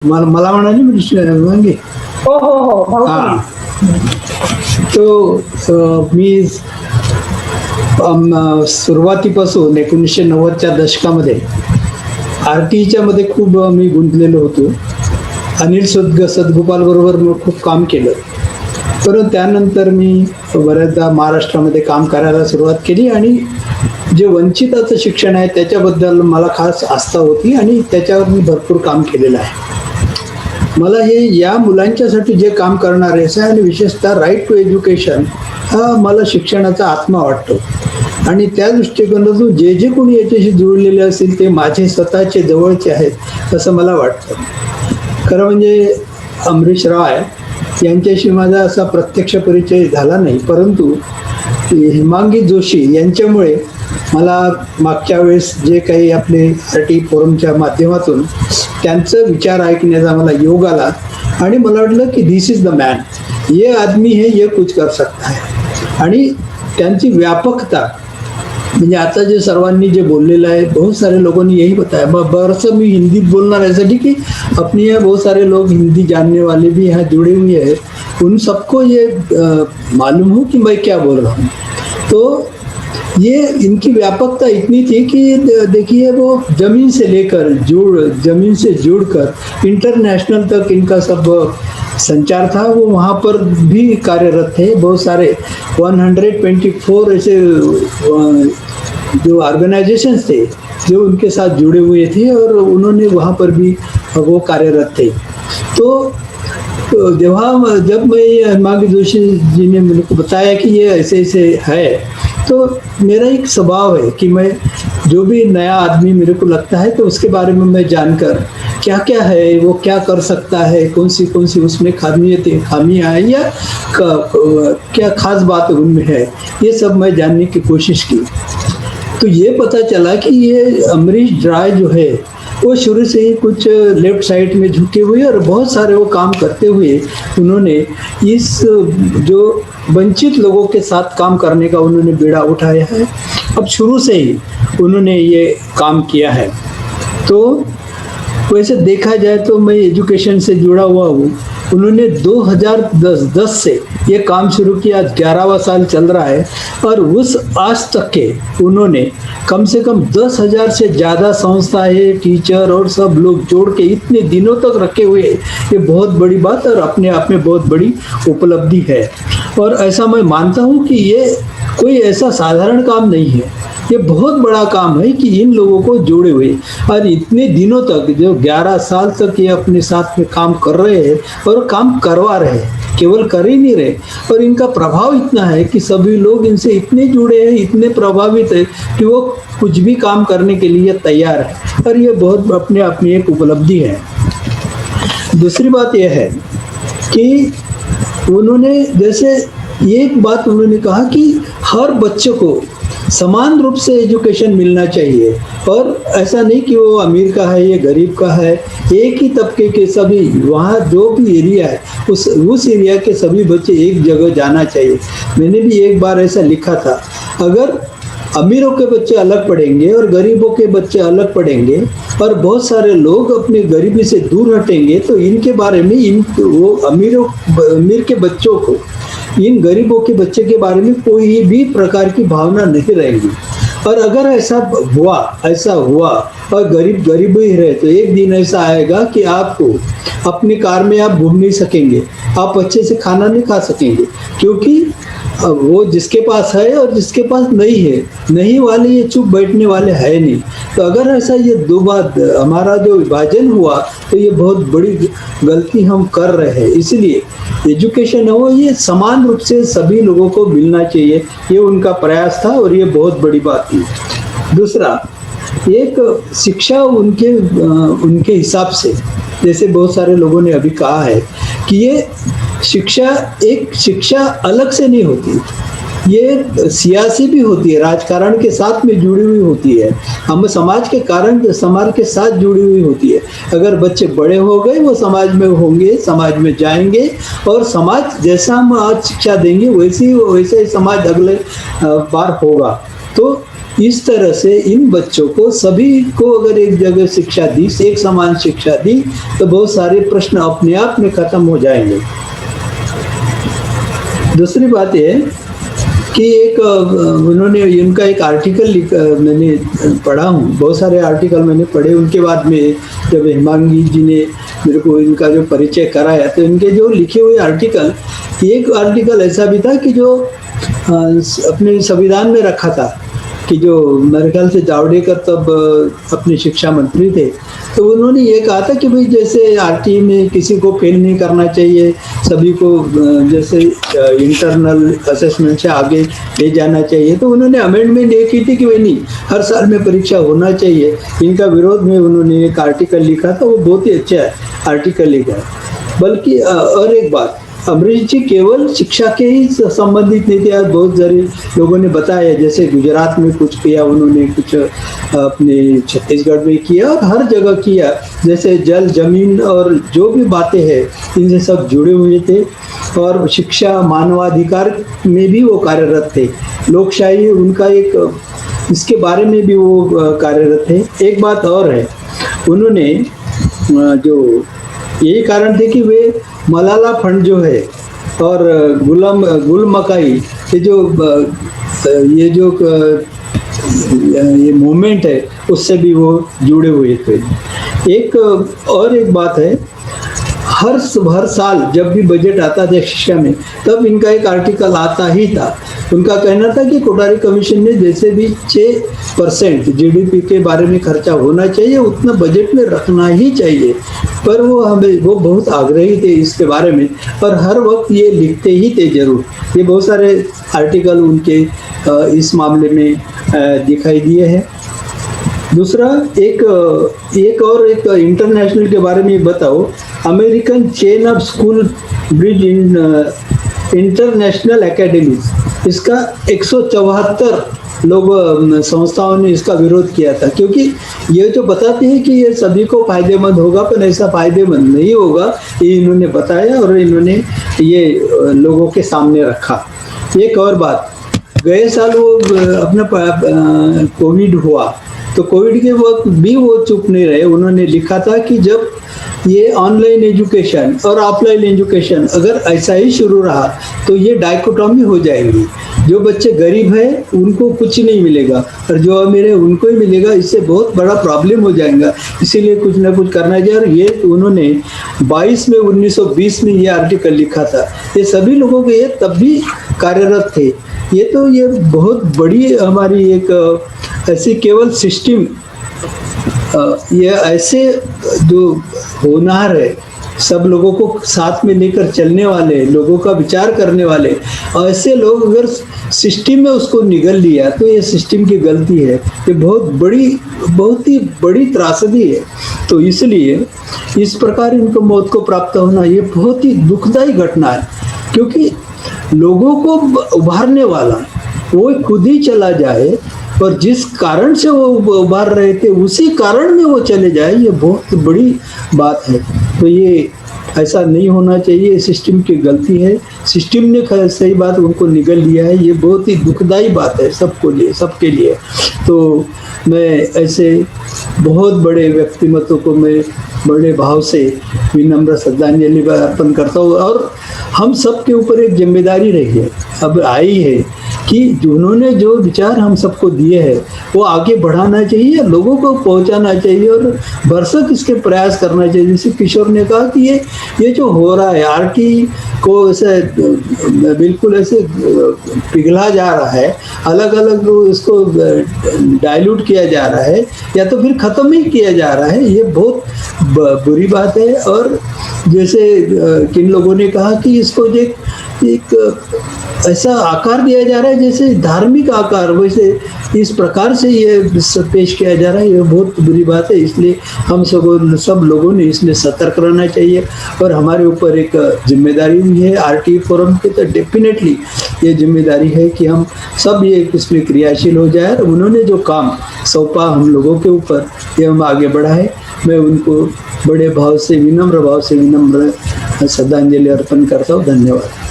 मला मला म्हणाली वांगे. हो हो हो भाऊ हा. तुम्ही. तो मी सुरुवातीपासून 1990च्या दशकामध्ये आरटीच्या मध्ये खूप मी गुंतलेलो होतो. अनिल सदगोपाल बरोबर मी खूप काम केलं. परंतु त्यानंतर मी बऱ्याचदा महाराष्ट्रामध्ये काम करायला सुरुवात केली आणि जे वंचिताचं शिक्षण आहे त्याच्याबद्दल मला खास आस्था होती आणि त्याच्यावर मी भरपूर काम केलेलं आहे. मला हे या मुलांच्यासाठी जे काम करणारे आहे आणि विशेषतः राईट टू एज्युकेशन हा मला शिक्षणाचा आत्मा वाटतो आणि त्या दृष्टिकोनातून जे जे कोणी याच्याशी जुळलेले असतील ते माझे स्वतःचे जवळचे आहेत असं मला वाटतं. खरं म्हणजे अमरीश राय यांच्याशी माझा असा प्रत्यक्ष परिचय झाला नाही, परंतु हेमांगी जोशी यांच्यामुळे मला मागच्या वेळेस जे काही आपले आरटी फोरमच्या माध्यमातून त्यांचं विचार ऐकण्याचा मला योग आला आणि मला वाटलं की धिस इज द मॅन, ये आदमी है ये कुछ कर सकता है. आणि त्यांची व्यापकता म्हणजे आता जे सर्वांनी जे बोललेलं आहे बहुत सारे लोगों ने यही बताया. बरसं मी हिंदीत बोलना है ऐसा कि अपने यहाँ बहुत सारे लोग हिंदी जानने वाले भी यहाँ जुड़े हुए हैं, उन सबको ये मालूम हो कि मैं क्या बोल रहा हूँ. तो ये इनकी व्यापकता इतनी थी कि देखिए वो जमीन से जुड़कर इंटरनेशनल तक इनका सब संचार था. वो वहाँ पर भी कार्यरत थे. बहुत सारे 124 ऐसे जो ऑर्गेनाइजेशंस थे जो उनके साथ जुड़े हुए थे और उन्होंने वहाँ पर भी वो कार्यरत थे. तो जब मैं हेमांगी जोशी जी ने मेरे को बताया कि ये ऐसे ऐसे है, तो मेरा एक स्वभाव है कि मैं जो भी नया आदमी मेरे को लगता है तो उसके बारे में मैं जानकर क्या क्या है, वो क्या कर सकता है, कौन सी उसमें खामियाँ हैं या क्या खास बात उनमें है, ये सब मैं जानने की कोशिश की. तो ये पता चला कि ये अमरीश राय जो है वो शुरू से ही कुछ लेफ्ट साइड में झुके हुए और बहुत सारे वो काम करते हुए उन्होंने इस जो वंचित लोगों के साथ काम करने का उन्होंने बीड़ा उठाया है. अब शुरू से ही उन्होंने ये काम किया है. तो वैसे देखा जाए तो मैं एजुकेशन से जुड़ा हुआ हूँ. उन्होंने 2010 से ये काम शुरू किया, 11वां साल चल रहा है और उस आज तक के उन्होंने कम से कम 10,000 से ज़्यादा संस्थाएं, टीचर और सब लोग जोड़ के इतने दिनों तक रखे हुए, ये बहुत बड़ी बात और अपने आप में बहुत बड़ी उपलब्धि है. और ऐसा मैं मानता हूँ कि ये कोई ऐसा साधारण काम नहीं है, ये बहुत बड़ा काम है कि इन लोगों को जोड़े हुए और इतने दिनों तक जो 11 साल तक ये अपने साथ में काम कर रहे हैं और काम करवा रहे हैं, केवल कर ही नहीं रहे. और इनका प्रभाव इतना है कि सभी लोग इनसे इतने जुड़े हैं, इतने प्रभावित है कि वो कुछ भी काम करने के लिए तैयार है और ये बहुत अपने आप में एक उपलब्धि है. दूसरी बात यह है कि उन्होंने जैसे एक बात उन्होंने कहा कि हर बच्चे को समान रूप से एजुकेशन मिलना चाहिए और ऐसा नहीं कि वो अमीर का है या गरीब का है, एक ही तबके के सभी वहाँ जो भी एरिया है उस एरिया के सभी बच्चे एक जगह जाना चाहिए. मैंने भी एक बार ऐसा लिखा था, अगर अमीरों के बच्चे अलग पढ़ेंगे और गरीबों के बच्चे अलग पढ़ेंगे और बहुत सारे लोग अपनी गरीबी से दूर हटेंगे तो इनके बारे में वो अमीर के बच्चों को इन गरीबों के बच्चे के बारे में कोई भी प्रकार की भावना नहीं रहेगी. और अगर ऐसा हुआ और गरीब ही रहे तो एक दिन ऐसा आएगा कि आपको अपनी कार में आप घूम नहीं सकेंगे, आप अच्छे से खाना नहीं खा सकेंगे, क्योंकि वो जिसके पास है और जिसके पास नहीं है, नहीं वाले ये चुप बैठने वाले है नहीं. तो अगर ऐसा ये दो बात हमारा जो विभाजन हुआ तो ये बहुत बड़ी गलती हम कर रहे हैं. इसलिए एजुकेशन हो ये समान रूप से सभी लोगों को मिलना चाहिए, ये उनका प्रयास था और ये बहुत बड़ी बात थी. दूसरा, एक शिक्षा उनके हिसाब से, जैसे बहुत सारे लोगों ने अभी कहा है कि ये शिक्षा अलग से नहीं होती, ये सियासी भी होती है, राजकारण के साथ में जुड़ी हुई होती है, हम समाज के साथ जुड़ी हुई होती है. अगर बच्चे बड़े हो गए वो समाज में होंगे, समाज में जाएंगे और समाज जैसा हम आज शिक्षा देंगे वैसे ही समाज अगले बार होगा. तो इस तरह से इन बच्चों को सभी को अगर एक जगह शिक्षा दी, एक समान शिक्षा दी, तो बहुत सारे प्रश्न अपने आप में खत्म हो जाएंगे। दूसरी बात यह कि एक उन्होंने इनका एक आर्टिकल मैंने पढ़ा हूँ, बहुत सारे आर्टिकल मैंने पढ़े। उनके बाद में जब हेमांगी जी ने मेरे को इनका जो परिचय कराया, तो इनके जो लिखे हुए आर्टिकल, एक आर्टिकल ऐसा भी था कि जो अपने संविधान में रखा था कि जो मेरे ख्याल से जावड़ेकर तब अपने शिक्षा मंत्री थे, तो उन्होंने ये कहा था कि भाई जैसे आरटीई में किसी को फेल नहीं करना चाहिए, सभी को जैसे इंटरनल असेसमेंट से आगे ले जाना चाहिए। तो उन्होंने अमेंडमेंट ये की थी कि भाई नहीं, हर साल में परीक्षा होना चाहिए। इनका विरोध में उन्होंने एक आर्टिकल लिखा था, वो बहुत ही अच्छा आर्टिकल लिखा है। बल्कि और एक बात, अमरीश जी केवल शिक्षा के ही संबंधित नहीं थे। आज बहुत सारे लोगों ने बताया, जैसे गुजरात में कुछ किया उन्होंने, कुछ अपने छत्तीसगढ़ में किया और हर जगह किया। जैसे जल जमीन और जो भी बातें हैं, इनसे सब जुड़े हुए थे। और शिक्षा मानवाधिकार में भी वो कार्यरत थे। लोकशाही उनका एक, इसके बारे में भी वो कार्यरत थे। एक बात और है, उन्होंने जो यही कारण थे कि वे मलाला फंड जो है और गुल मकाई, ये मूवमेंट है, उससे भी वो जुड़े हुए थे। एक बात है, हर साल जब भी बजट आता था शिक्षा में, तब इनका एक आर्टिकल आता ही था। उनका कहना था कि कोठारी कमीशन ने जैसे भी 6% जीडीपी के बारे में खर्चा होना चाहिए, उतना बजट में रखना ही चाहिए। पर वो बहुत आग्रही थे इसके बारे में, और हर वक्त ये लिखते ही थे जरूर। ये बहुत सारे आर्टिकल उनके इस मामले में दिखाई दिए हैं। दूसरा, एक इंटरनेशनल के बारे में बताओ। American chain of school bridge international academies, इसका 174 लोग संस्थाओं ने इसका विरोध किया था, क्योंकि ये जो बताते हैं कि ये सभी को फायदेमंद होगा, पर ऐसा फायदेमंद नहीं होगा, ये इन्होंने बताया और इन्होंने ये लोगों के सामने रखा। एक और बात, गए साल वो अपना कोविड हुआ, तो कोविड के वक्त भी वो चुप नहीं रहे। उन्होंने लिखा था कि जब ये ऑनलाइन एजुकेशन और ऑफलाइन एजुकेशन अगर ऐसा ही शुरू रहा, तो ये डाइकोटॉमी हो जाएगी। जो बच्चे गरीब हैं उनको कुछ नहीं मिलेगा, और जो अमीर है उनको ही मिलेगा। इससे बहुत बड़ा प्रॉब्लम हो जाएगा। इसीलिए कुछ ना कुछ करना चाहिए। और ये उन्होंने 1920 में ये आर्टिकल लिखा था। ये सभी लोगों के ये तब भी कार्यरत थे। ये बहुत बड़ी हमारी एक ऐसी केवल सिस्टम, ये ऐसे जो होनहार है, सब लोगों को साथ में लेकर चलने वाले, लोगों का विचार करने वाले, ऐसे लोग अगर सिस्टम में उसको निगल लिया, तो ये सिस्टम की गलती है। ये बहुत ही बड़ी त्रासदी है। तो इसलिए इस प्रकार इनको मौत को प्राप्त होना, ये बहुत ही दुखदायी घटना है। क्योंकि लोगों को उभारने वाला वो खुद ही चला जाए, और जिस कारण से वो उभार रहे थे उसी कारण में वो चले जाए, ये बहुत बड़ी बात है। तो ये ऐसा नहीं होना चाहिए। सिस्टम की गलती है। सिस्टम ने सही बात उनको निगल लिया है। ये बहुत ही दुखदाई बात है सबके लिए। तो मैं ऐसे बहुत बड़े व्यक्तित्व को मैं बड़े भाव से विनम्र श्रद्धांजलि अर्पण करता हूँ। और हम सब के ऊपर एक जिम्मेदारी रही है, अब आई है, कि उन्होंने जो विचार हम सबको दिए हैं वो आगे बढ़ाना चाहिए, लोगों को पहुंचाना चाहिए और भरसक इसके प्रयास करना चाहिए। जैसे किशोर ने कहा कि ये जो हो रहा है, आरटी को ऐसे बिल्कुल ऐसे पिघला जा रहा है, अलग अलग इसको डाइल्यूट किया जा रहा है, या तो फिर ख़त्म ही किया जा रहा है, ये बहुत बुरी बात है। और जैसे किन लोगों ने कहा कि इसको एक ऐसा आकार दिया जा रहा है जैसे धार्मिक आकार, वैसे इस प्रकार से ये पेश किया जा रहा है, ये बहुत बुरी बात है। इसलिए हम सब लोगों ने इसमें सतर्क रहना चाहिए। और हमारे ऊपर एक जिम्मेदारी भी है आरटीई फोरम की, तो डेफिनेटली ये जिम्मेदारी है कि हम सब ये इसमें क्रियाशील हो जाए। और उन्होंने जो काम सौंपा हम लोगों के ऊपर, ये हम आगे बढ़ाए। मैं उनको बड़े भाव से विनम्र श्रद्धांजलि अर्पण करता हूँ। धन्यवाद।